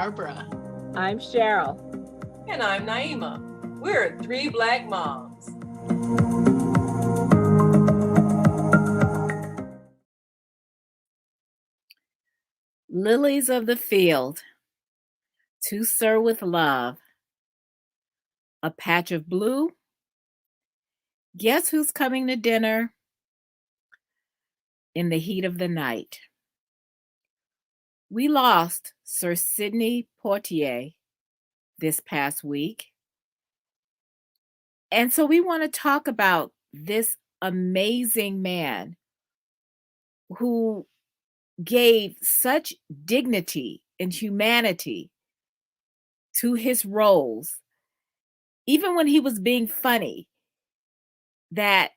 Barbara. I'm Cheryl. And I'm Naima. We're three Black moms. Lilies of the field, to sir with love, a patch of blue. Guess who's coming to dinner in the heat of the night? We lost Sir Sidney Poitier this past week. And so we want to talk about this amazing man who gave such dignity and humanity to his roles, even when he was being funny, that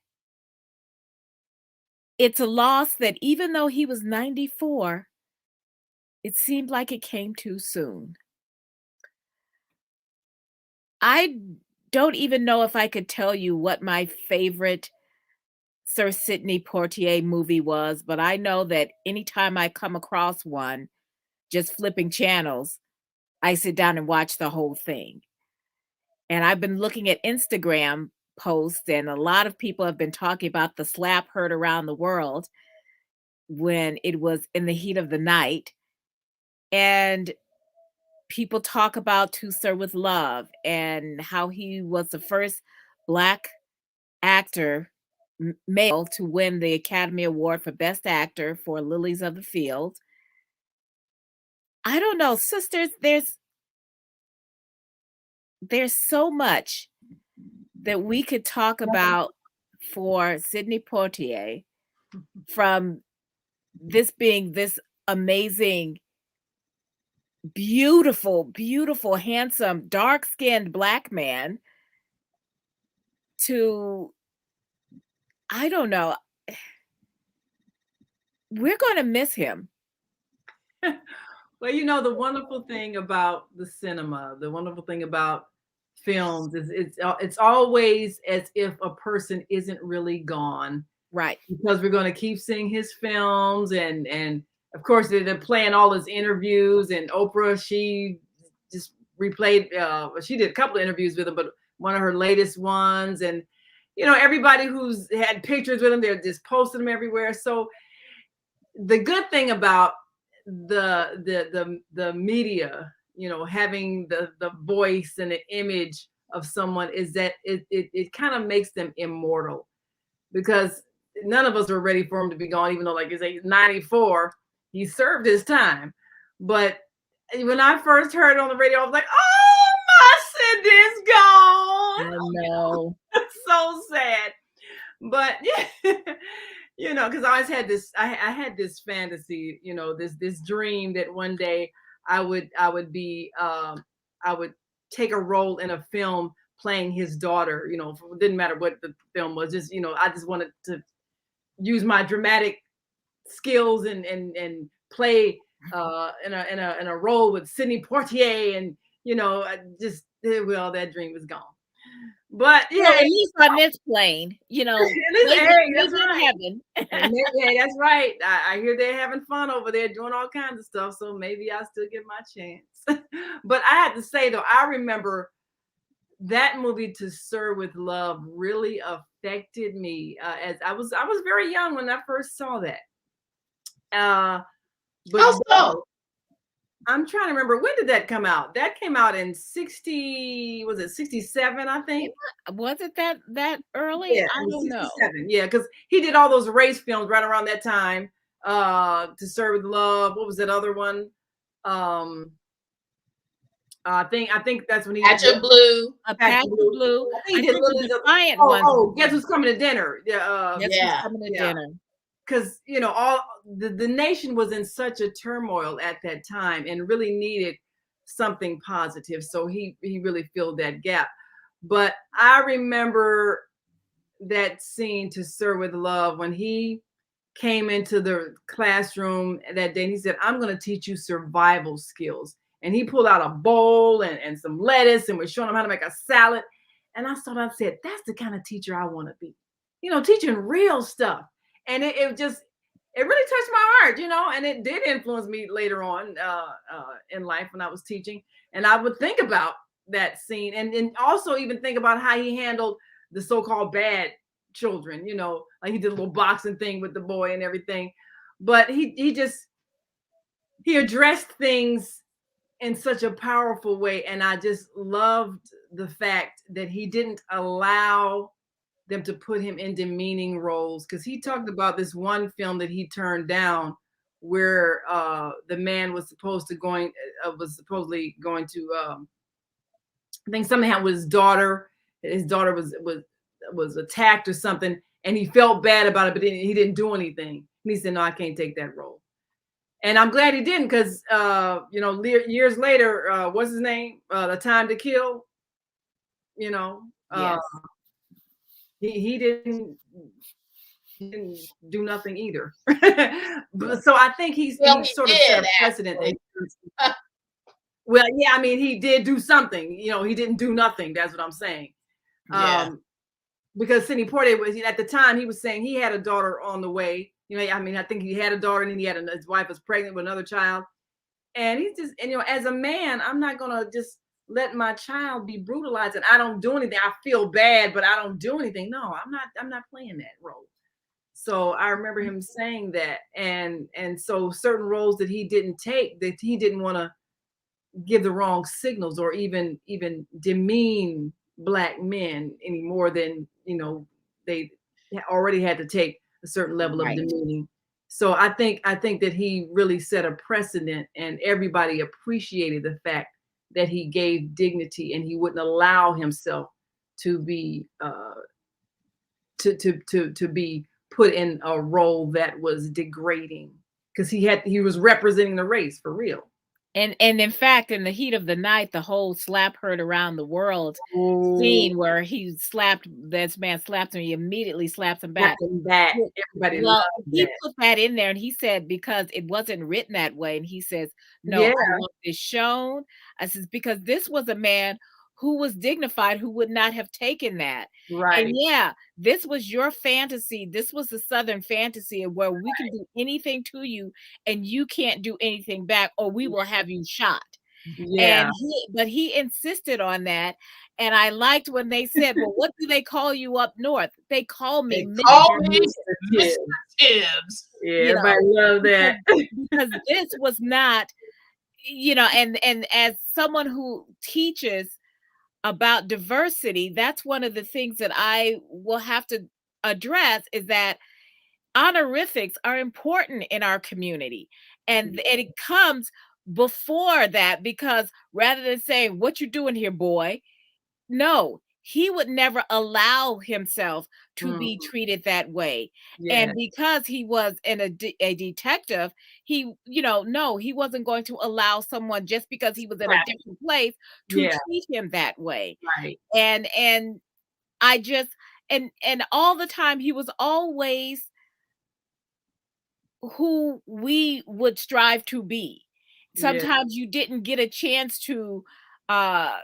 it's a loss that even though he was 94, it seemed like it came too soon. I don't even know if I could tell you what my favorite Sir Sidney Poitier movie was, but I know that anytime I come across one, just flipping channels, I sit down and watch the whole thing. And I've been looking at Instagram posts, and a lot of people have been talking about the slap heard around the world when it was in the heat of the night. And people talk about To Sir with Love and how he was the first Black actor, male, to win the Academy Award for Best Actor for Lilies of the Field. I don't know, sisters, there's so much that we could talk about for Sidney Poitier, from this being this amazing, beautiful, beautiful, handsome, dark-skinned Black man to, I don't know, we're going to miss him. Well, you know, the wonderful thing about the cinema, the wonderful thing about films is it's always as if a person isn't really gone. Right. Because we're going to keep seeing his films, and of course they're playing all his interviews, and Oprah, she just replayed, she did a couple of interviews with him, but one of her latest ones, and you know, everybody who's had pictures with him, they're just posting them everywhere. So the good thing about the media, you know, having the voice and the image of someone is that it kind of makes them immortal, because none of us are ready for him to be gone, even though, like you say, he's 94, he served his time. But when I first heard it on the radio, I was like, oh, my Sidney's gone. I know. It's so sad. But yeah, you know, because I always had this, I had this fantasy, you know, this dream that one day I would take a role in a film playing his daughter. You know, it didn't matter what the film was, just, you know, I just wanted to use my dramatic skills and play in a role with Sidney Poitier, and you know, well, that dream is gone. But yeah, well, at least on this plane, you know, that's right. Heaven. Yeah, that's right. I hear they're having fun over there doing all kinds of stuff, so maybe I'll still get my chance. But I had to say though, I remember that movie To Sir with Love really affected me, as I was very young when I first saw that. But Also, I'm trying to remember, when did that come out? That came out in 60, was it 67, I think? Was it that early? Yeah, I don't know. Yeah, because he did all those race films right around that time. To Serve with Love. What was that other one? I think that's when he Patch of Blue. A Patch of Blue. I think he did the Defiant one. Oh, Guess Who's Coming to Dinner? Yeah. Guess Who's Coming to Dinner. Because, you know, all the nation was in such a turmoil at that time and really needed something positive. So he really filled that gap. But I remember that scene To Sir with Love when he came into the classroom that day and he said, I'm going to teach you survival skills. And he pulled out a bowl and some lettuce and was showing them how to make a salad. And I said, that's the kind of teacher I want to be, you know, teaching real stuff. And it just, it really touched my heart, and it did influence me later on in life when I was teaching. And I would think about that scene, and also even think about how he handled the so-called bad children, like he did a little boxing thing with the boy and everything. But he addressed things in such a powerful way. And I just loved the fact that he didn't allow them to put him in demeaning roles, because he talked about this one film that he turned down where the man was supposedly going to I think something happened with his daughter was attacked or something, and he felt bad about it, but he didn't do anything, and he said, no, I can't take that role. And I'm glad he didn't, because years later, what's his name? The Time to Kill. You know, uh, Yes. he didn't do nothing either. But so I think Well, he he sort of set did a precedent. actually. Well, yeah, I mean, he did do something. He didn't do nothing. That's what I'm saying. Yeah. Because Sidney Poitier was, at the time, he was saying he had a daughter on the way. I mean, I think he had a daughter, and then his wife was pregnant with another child. And he's just, as a man, I'm not gonna just let my child be brutalized, and I don't do anything. I feel bad, but I don't do anything. No, I'm not playing that role. So I remember him saying that, and so certain roles that he didn't take, that he didn't want to give the wrong signals, or even demean black men any more than they already had to take a certain level of Right. demeaning. So I think that he really set a precedent, and everybody appreciated the fact that he gave dignity, and he wouldn't allow himself to be to be put in a role that was degrading, because he was representing the race for real. And in fact, in the heat of the night, the whole slap heard around the world Oh, scene where this man slapped him, he immediately slaps him back. Captain that. Well Everybody well, loved he that. put that in there, and he said because it wasn't written that way, and he says, "No, Yeah, I want this shown." I says, "Because this was a man who was dignified, who would not have taken that." And right. yeah, this was your fantasy, this was the Southern fantasy of where we can do anything to you, and you can't do anything back, or we will have you shot. Yeah. And he insisted on that, and I liked when they said, "Well, what do they call you up north?" "They call me They Mr. call me Mr. Mr. Tibbs. Tibbs. Yeah, You everybody know, loved because that. this was not, and as someone who teaches about diversity, that's one of the things that I will have to address is that honorifics are important in our community. And it comes before that, because rather than saying, "What you doing here, boy?" No, he would never allow himself to Mm, be treated that way. yeah, And because he was a detective, no, he wasn't going to allow someone just because he was in a right. different place to Yeah, treat him that way. right. And I just and all the time he was always who we would strive to be. Yeah, Sometimes you didn't get a chance to uh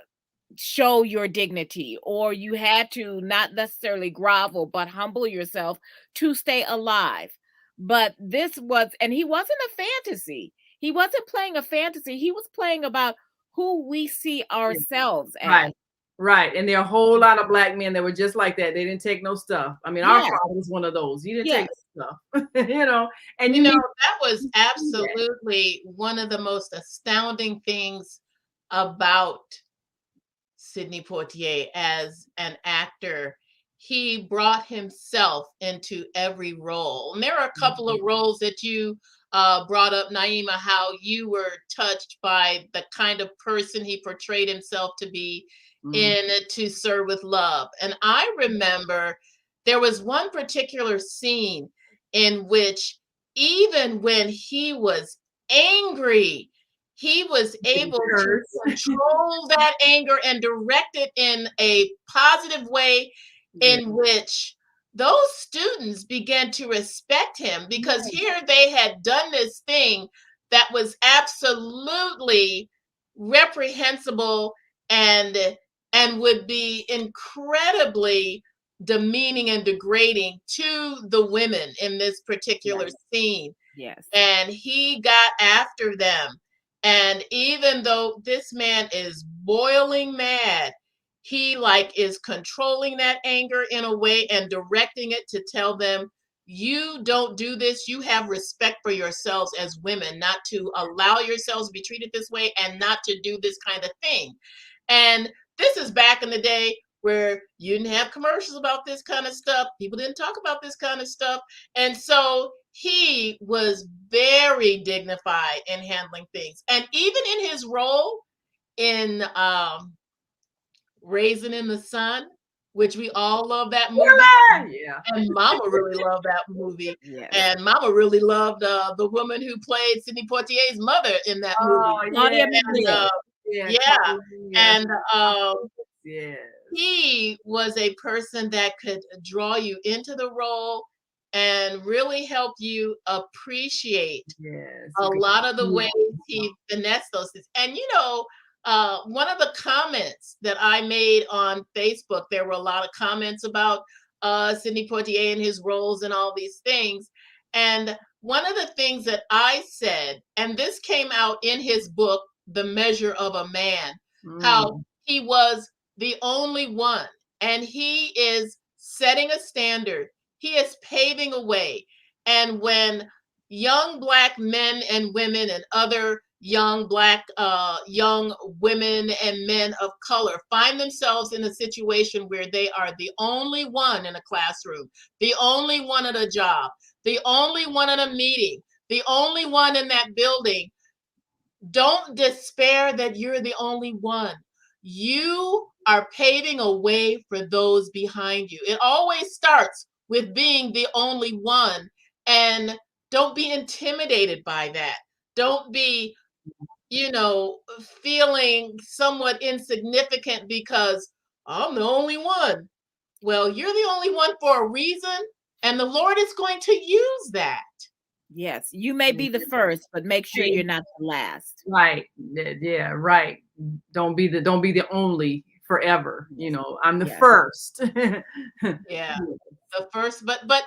show your dignity, or you had to not necessarily grovel but humble yourself to stay alive. But this was, and he wasn't a fantasy, he wasn't playing a fantasy, he was playing about who we see yeah, ourselves as. right. Right. And there are a whole lot of black men that were just like that. They didn't take no stuff. I mean, our Yes, father was one of those. He didn't take yes, no stuff, and You you know, need that was to see that. absolutely one of the most astounding things about Sidney Poitier as an actor. He brought himself into every role. And there are a couple of Mhm, roles that you brought up, Naima, how you were touched by the kind of person he portrayed himself to be mhm, in To Serve with Love. And I remember there was one particular scene in which, even when he was angry, he was didn't able to curse. control that anger and direct it in a positive way, Yeah. in which those students began to respect him, because Right. here they had done this thing that was absolutely reprehensible and would be incredibly demeaning and degrading to the women in this particular Right. scene. Yes. And he got after them. And even though this man is boiling mad, he like is controlling that anger in a way and directing it to tell them, you don't do this. You have respect for yourselves as women, not to allow yourselves to be treated this way and not to do this kind of thing. And this is back in the day where you didn't have commercials about this kind of stuff. People didn't talk about this kind of stuff. And so he was very dignified in handling things. And even in his role in Raisin in the Sun, which we all love that movie. Yeah. And Mama really loved that movie. Yes. And Mama really loved the woman who played Sidney Poitier's mother in that Oh, movie. Claudia yeah. And Mendes. Yeah. yeah, Yeah. and Yeah. he was a person that could draw you into the role and really help you appreciate Yes. a You can lot of the feel ways he finessed those things. And one of the comments that I made on Facebook, there were a lot of comments about Sidney Poitier and his roles and all these things. And one of the things that I said, and this came out in his book, The Measure of a Man, how he was the only one, and he is setting a standard. He is paving a way. And when young Black men and women and other young young women and men of color find themselves in a situation where they are the only one in a classroom, the only one at a job, the only one at a meeting, the only one in that building, don't despair that you're the only one. You are paving a way for those behind you. It always starts with being the only one. And don't be intimidated by that. Don't be, feeling somewhat insignificant because I'm the only one. Well, you're the only one for a reason, and the Lord is going to use that. Yes. You may be the first, but make sure you're not the last. Right. Yeah, right. Don't be the only forever. I'm the Yes. first. Yeah. The first, but the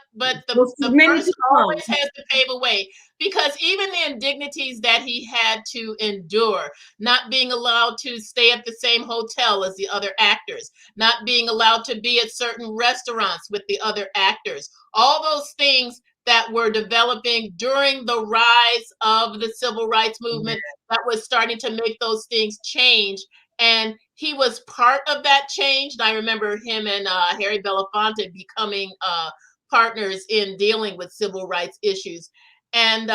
Well, many first to come. always has to pave a way, because even the indignities that he had to endure, not being allowed to stay at the same hotel as the other actors, not being allowed to be at certain restaurants with the other actors, all those things that were developing during the rise of the civil rights movement that was starting to make those things change. And he was part of that change. And I remember him and Harry Belafonte becoming partners in dealing with civil rights issues. And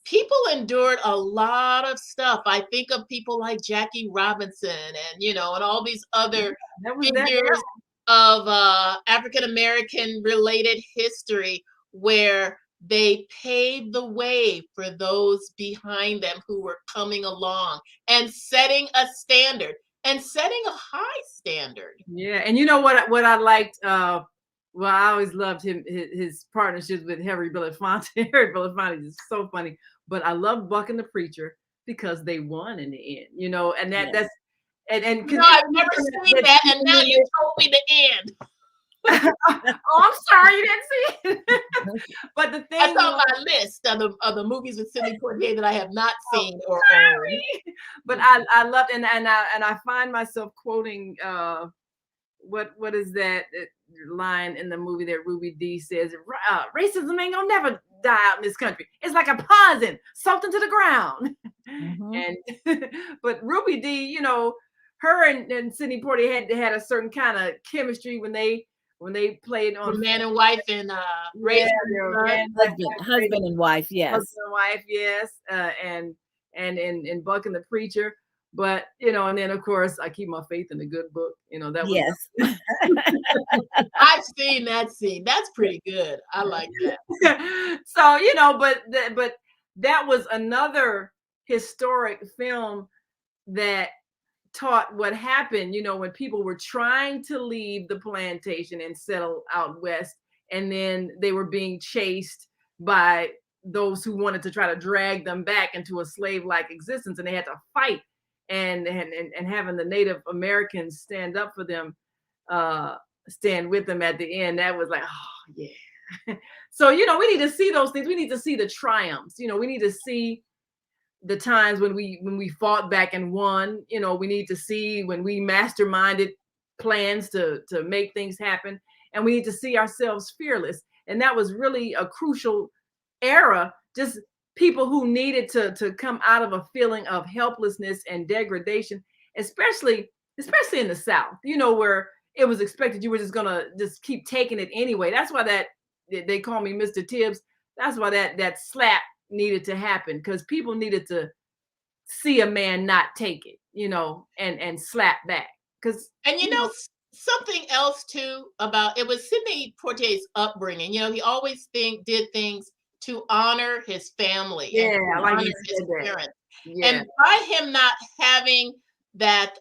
people endured a lot of stuff. I think of people like Jackie Robinson and all these other figures of African American related history where they paved the way for those behind them who were coming along and setting a standard and setting a high standard. Yeah, and you know what I liked? Well, I always loved his partnerships with Harry Belafonte. Harry Belafonte is so funny, but I love Buck and the Preacher because they won in the end. And Yes. and No, I've never seen that, and now you told me the end. Oh, I'm sorry you didn't see it. But the thing That's on my list of the movies with Sidney Poitier that I have not seen or owned. But I loved, and I find myself quoting what is that line in the movie that Ruby Dee says, racism ain't gonna never die out in this country. It's like a poison soaked into the ground. And but Ruby Dee, her and Sidney Poitier had a certain kind of chemistry when they played on Man and Wife and husband and wife, yes. Husband and wife, yes. And in Buck and the Preacher. But and then of course I Keep My Faith in the Good Book. That was yes. I've seen that scene. That's pretty good. I like that. So but that was another historic film that taught what happened, when people were trying to leave the plantation and settle out west, and then they were being chased by those who wanted to try to drag them back into a slave-like existence, and they had to fight. And having the Native Americans stand up for them, stand with him at the end, that was like, oh yeah. So, we need to see those things. We need to see the triumphs. We need to see the times when we fought back and won. We need to see when we masterminded plans to make things happen, and we need to see ourselves fearless. And that was really a crucial era, just people who needed to come out of a feeling of helplessness and degradation, especially in the South, where it was expected you were just gonna just keep taking it anyway. That's why they call me Mr. Tibbs. That's why that slap needed to happen, because people needed to see a man not take it, and slap back. Because And something else too about it was Sidney Poitier's upbringing. He always did things to honor his family and yeah, to like honor you his said that. parents. Yeah, And by him not having that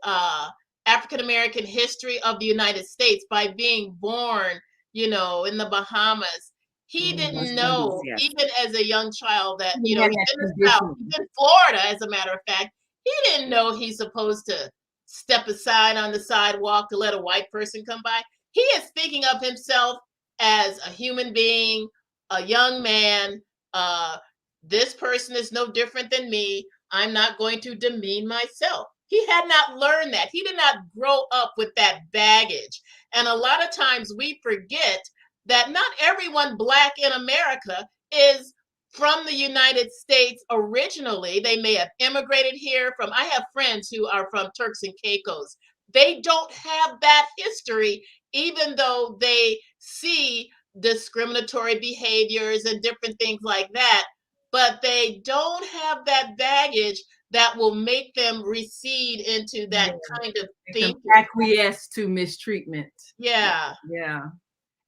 African American history of the United States, by being born, in the Bahamas, he West didn't Indies. know, Yes. even as a young child, that He he's had in that the South, tradition. he's in Florida, as a matter of fact. He didn't know he's supposed to step aside on the sidewalk to let a white person come by. He is thinking of himself as a human being, a young man. Uh, this person is no different than me. I'm not going to demean myself. He had not learned that. He did not grow up with that baggage. And a lot of times we forget that not everyone Black in America is from the United States originally. They may have immigrated here from, I have friends who are from Turks and Caicos. They don't have that history, even though they see discriminatory behaviors and different things like that, but they don't have that baggage that will make them recede into that Yeah. kind of They can thinking. acquiesce to mistreatment. Yeah. Yeah.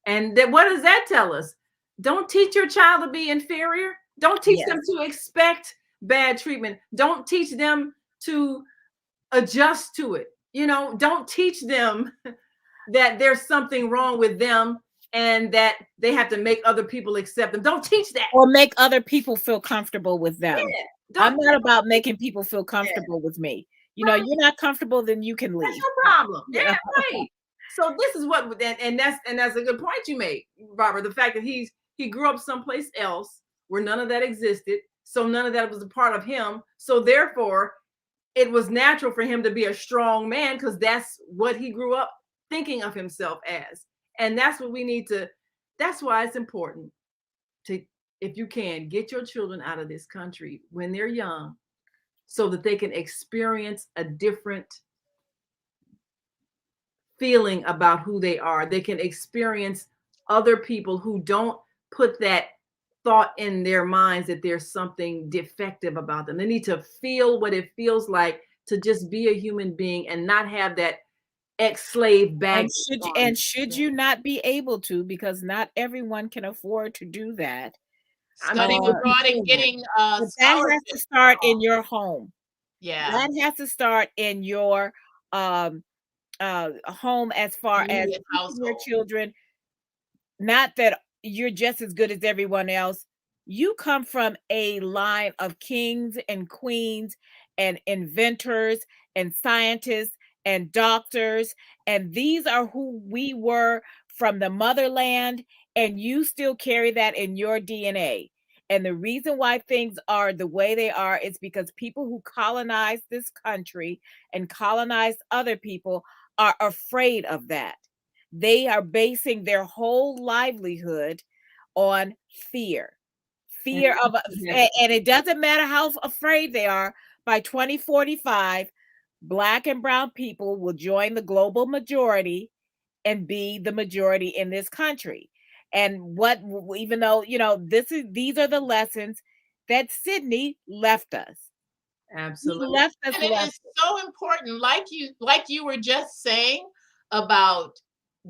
And what does that tell us? Don't teach your child to be inferior. Don't teach them Yes. to expect bad treatment. Don't teach them to adjust to it. Don't teach them that there's something wrong with them and that they have to make other people accept them. Don't teach that. Or make other people feel comfortable with them. Yeah. I'm not about making people feel comfortable with me. Right. You're not comfortable, then you can That's leave. your problem. Yeah. Yeah, right. So this is what, and that's a good point you made, Barbara. The fact that he grew up someplace else where none of that existed, so none of that was a part of him. So therefore, it was natural for him to be a strong man, because that's what he grew up thinking of himself as. And that's what we need to. That's why it's important to, if you can, get your children out of this country when they're young, so that they can experience a different feeling about who they are. They can experience other people who don't put that thought in their minds that there's something defective about them. They need to feel what it feels like to just be a human being and not have that ex-slave baggage. Should you not be able to, because not everyone can afford to do that. Studying abroad and getting But that has to start in your home. Yeah. That has to start in your home, as far as Immediate teaching your household. children, not that you're just as good as everyone else. You come from a line of kings and queens and inventors and scientists and doctors, and these are who we were from the motherland, and you still carry that in your DNA. And the reason why things are the way they are is because people who colonized this country and colonized other people are afraid of that. They are basing their whole livelihood on fear. Fear of, and it doesn't matter how afraid they are. By 2045, Black and brown people will join the global majority and be the majority in this country. And even though, these are the lessons that Sidney left us. Absolutely. He left us. And it is so important, like you were just saying about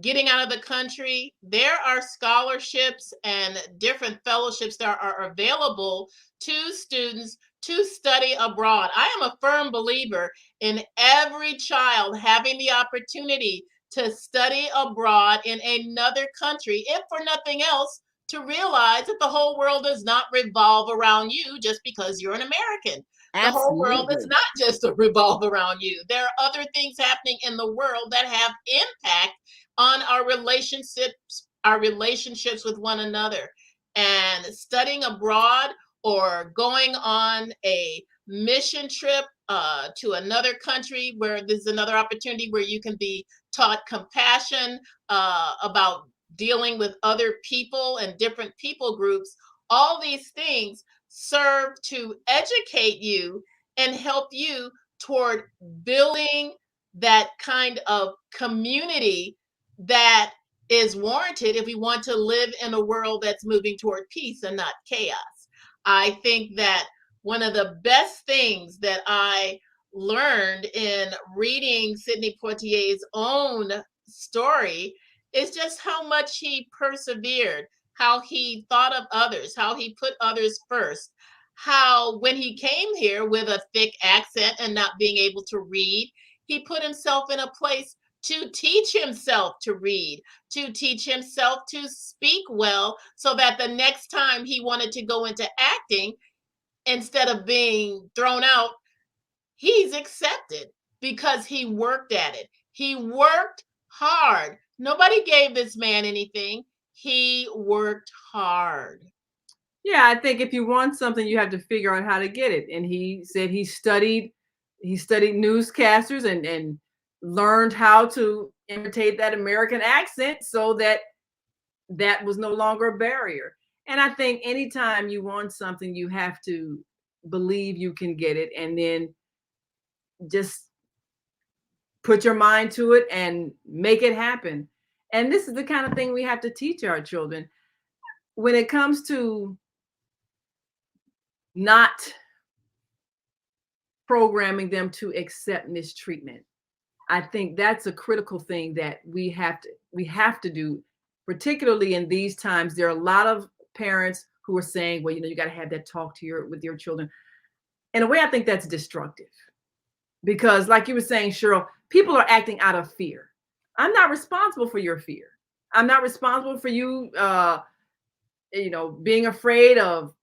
getting out of the country. There are scholarships and different fellowships that are available to students to study abroad. I am a firm believer in every child having the opportunity to study abroad in another country, if for nothing else, to realize that the whole world does not revolve around you just because you're an American. The whole world does not just revolve around you. There are other things happening in the world that have impact on our relationships with one another. And studying abroad or going on a mission trip to another country where there's another opportunity where you can be taught compassion about dealing with other people and different people groups. All these things serve to educate you and help you toward building that kind of community that is warranted if we want to live in a world that's moving toward peace and not chaos. I think that one of the best things that I learned in reading Sidney Poitier's own story is just how much he persevered, how he thought of others, how he put others first, how when he came here with a thick accent and not being able to read, he put himself in a place to teach himself to read, to teach himself to speak well, so that the next time he wanted to go into acting, instead of being thrown out, he's accepted because he worked at it. He worked hard. Nobody gave this man anything. He worked hard. Yeah, I think if you want something, you have to figure out how to get it. And he said he studied newscasters and learned how to imitate that American accent so that that was no longer a barrier. And I think anytime you want something, you have to believe you can get it and then just put your mind to it and make it happen. And this is the kind of thing we have to teach our children when it comes to not programming them to accept mistreatment. I think that's a critical thing that we have to do, particularly in these times. There are a lot of parents who are saying, well, you got to have that talk with your children. In a way, I think that's destructive because, like you were saying, Cheryl, people are acting out of fear. I'm not responsible for your fear. I'm not responsible for you, being afraid of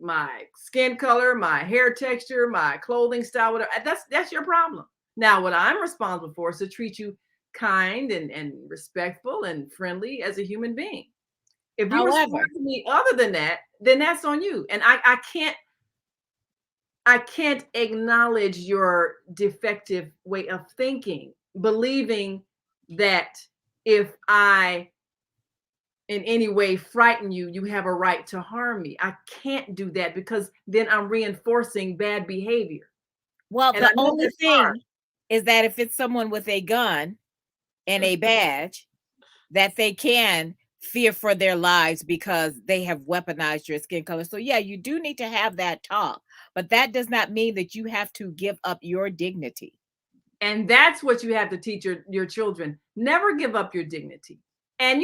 my skin color, my hair texture, my clothing style, whatever. That's your problem. Now, what I'm responsible for is to treat you kind and respectful and friendly as a human being. If you respond However, to me other than that, then that's on you. And I can't acknowledge your defective way of thinking, believing that if I in any way frighten you, you have a right to harm me. I can't do that because then I'm reinforcing bad behavior. well, And I the know only that's hard. thing is that if it's someone with a gun and a badge, that they can fear for their lives because they have weaponized your skin color. So yeah, you do need to have that talk, but that does not mean that you have to give up your dignity. And that's what you have to teach your children. Never give up your dignity. And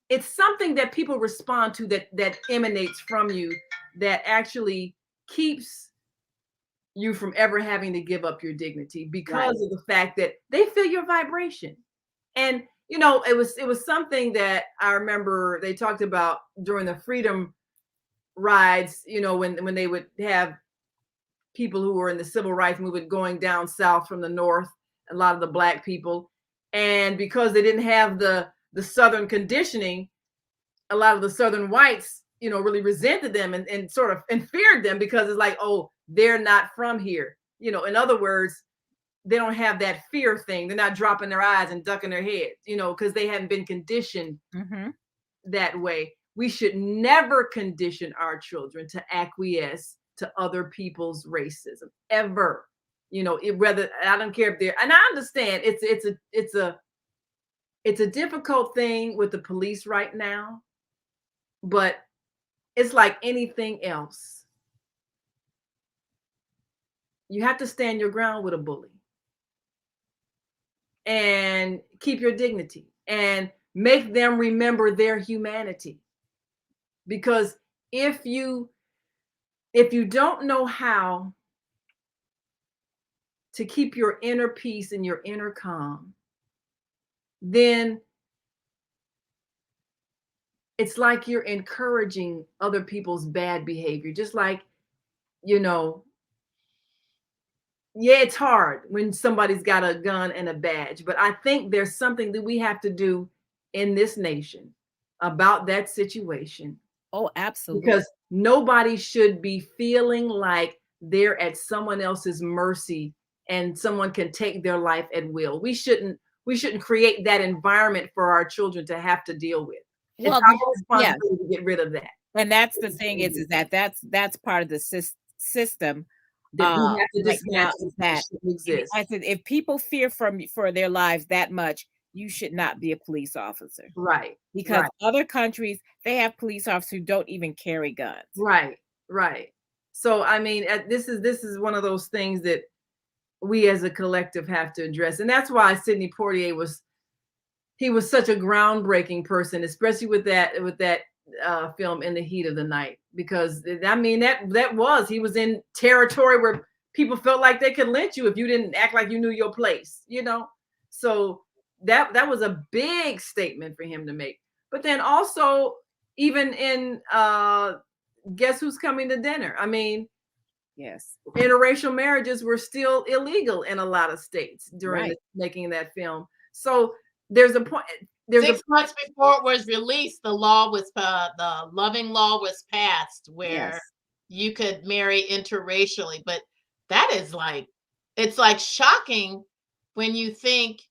it's something that people respond to that emanates from you that actually keeps you from ever having to give up your dignity Right. because of the fact that they feel your vibration. And it was something that I remember they talked about during the freedom rides, when they would have people who were in the civil rights movement going down south from the north, a lot of the black people. And because they didn't have the southern conditioning, a lot of the southern whites, really resented them and sort of and feared them because it's like, oh, they're not from here. In other words, they don't have that fear thing. They're not dropping their eyes and ducking their heads, because they haven't been conditioned Hmm. that way. We should never condition our children to acquiesce to other people's racism ever. Whether I don't care if they're, and I understand it's a difficult thing with the police right now, but it's like anything else. You have to stand your ground with a bully and keep your dignity and make them remember their humanity. Because if you don't know how to keep your inner peace and your inner calm, then it's like you're encouraging other people's bad behavior. Just like, you know, yeah, it's hard when somebody's got a gun and a badge, but I think there's something that we have to do in this nation about that situation, Oh, absolutely. because nobody should be feeling like they're at someone else's mercy and someone can take their life at will. We shouldn't create that environment for our children to have to deal with. It's Well, our yes, responsibility to get rid of that. and that's the thing is that that's part of the system. That we have to Right now dismantle is that shouldn't exist. I said if people fear for their lives that much, you should not be a police officer. Right, Because right, other countries, they have police officers who don't even carry guns. right, right. So I mean, this is one of those things that we as a collective have to address, and that's why Sidney Poitier was such a groundbreaking person, especially with that film In the Heat of the Night, because I mean he was in territory where people felt like they could lynch you if you didn't act like you knew your place, you know. So that was a big statement for him to make. But then also even in Guess Who's Coming to Dinner? I mean, Yes. interracial marriages were still illegal in a lot of states during Right. making that film. So there's a point. There's 6 months before it was released, the loving law was passed where Yes. you could marry interracially. But that is it's like shocking when you think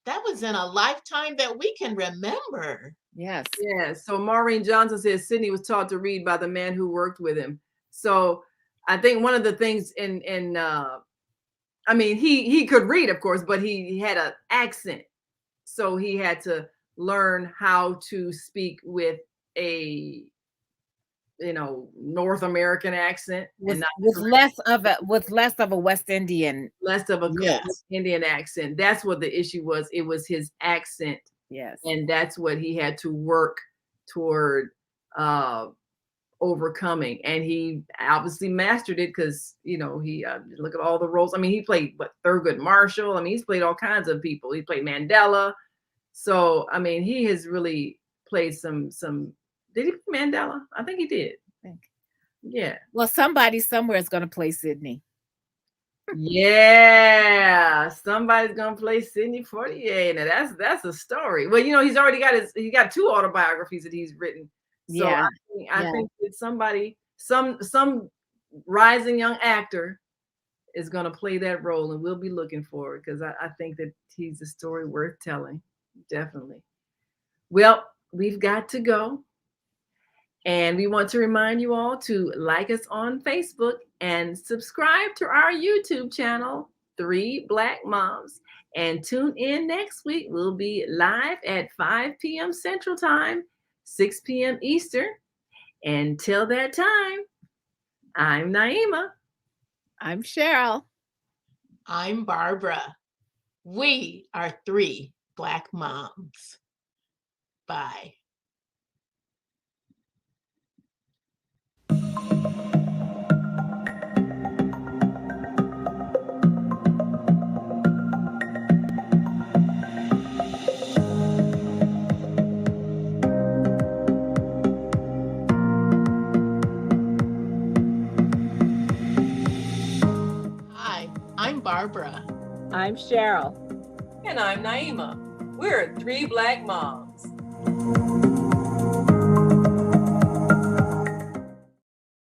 that was in a lifetime that we can remember. Yes. Yeah. So Maureen Johnson says Sidney was taught to read by the man who worked with him. So I think one of the things I mean, he could read, of course, but he had an accent. So he had to learn how to speak with a North American accent and With less of a West Indian. less of a Yes. Indian accent. That's what the issue was. It was his accent, Yes. and that's what he had to work toward overcoming. And he obviously mastered it because he look at all the roles. I mean, he played Thurgood Marshall. I mean, he's played all kinds of people. He played Mandela. So I mean, he has really played some. Did he play Mandela? I think he did. Yeah. Well, somebody somewhere is going to play Sidney. Yeah, somebody's gonna play Sidney Poitier. Now that's a story. Well, he's already got 2 autobiographies that he's written. So Yeah. I think that somebody, some rising young actor is gonna play that role, and we'll be looking for it because I think that he's a story worth telling. Definitely. Well, we've got to go. And we want to remind you all to like us on Facebook and subscribe to our YouTube channel, 3 Black Moms. And tune in next week. We'll be live at 5 p.m. Central Time, 6 p.m. Eastern. Until that time, I'm Naima. I'm Cheryl. I'm Barbara. We are 3 Black moms. Bye. Hi, I'm Barbara. I'm Cheryl. And I'm Naima. We're 3 Black Moms.